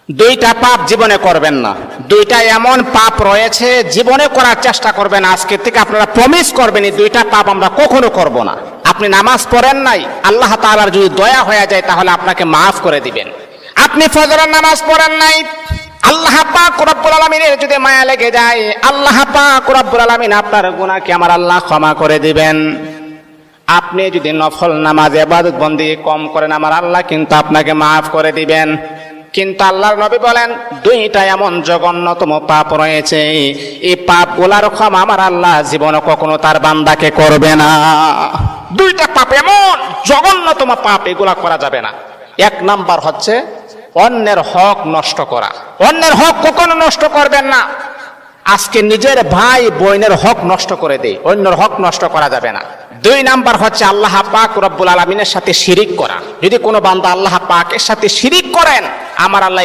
দুইটা পাপ জীবনে করবেন না। দুইটা এমন পাপ রয়েছে জীবনে করার চেষ্টা করবেন, আজকে থেকে আপনারা প্রমিস করবেন এই দুইটা পাপ আমরা কখনো করব না। আপনি নামাজ পড়েন নাই, আল্লাহ তাআলার যদি দয়া হয়ে যায় তাহলে আপনাকে মাফ করে দিবেন। আপনি ফজরের নামাজ পড়েন নাই, আল্লাহ পাক রব্বুল আলামিনের যদি মায়া লেগে যায়, আল্লাহ পাক রব্বুল আলামিন আপনার গুনাহকে আমার আল্লাহ ক্ষমা করে দিবেন। আপনি যদি নফল নামাজ ইবাদত বন্দেগী কম করেন, আমার আল্লাহ কিন্তু আপনাকে মাফ করে দিবেন। কিন্তু আল্লাহর নবী বলেন দুইটা এমন জঘন্যতম পাপ রয়েছে, এই পাপগুলার ক্ষমা আমার আল্লাহ জীবনে কখনো তার বান্দাকে করবে না। দুইটা পাপ এমন জঘন্যতম পাপ, এগুলা করা যাবে না। এক নাম্বার হচ্ছে অন্যের হক নষ্ট করা। অন্যের হক কখনো নষ্ট করবেন না। আজকে নিজের ভাই বোনের হক নষ্ট করে দেয়, অন্যের হক নষ্ট করা যাবে না। দুই নাম্বার হচ্ছে আল্লাহ পাক রব্বুল আলামিনের সাথে শিরিক করা। যদি কোনো বান্দা আল্লাহ পাকের সাথে শিরিক করেন, আমার আল্লাহ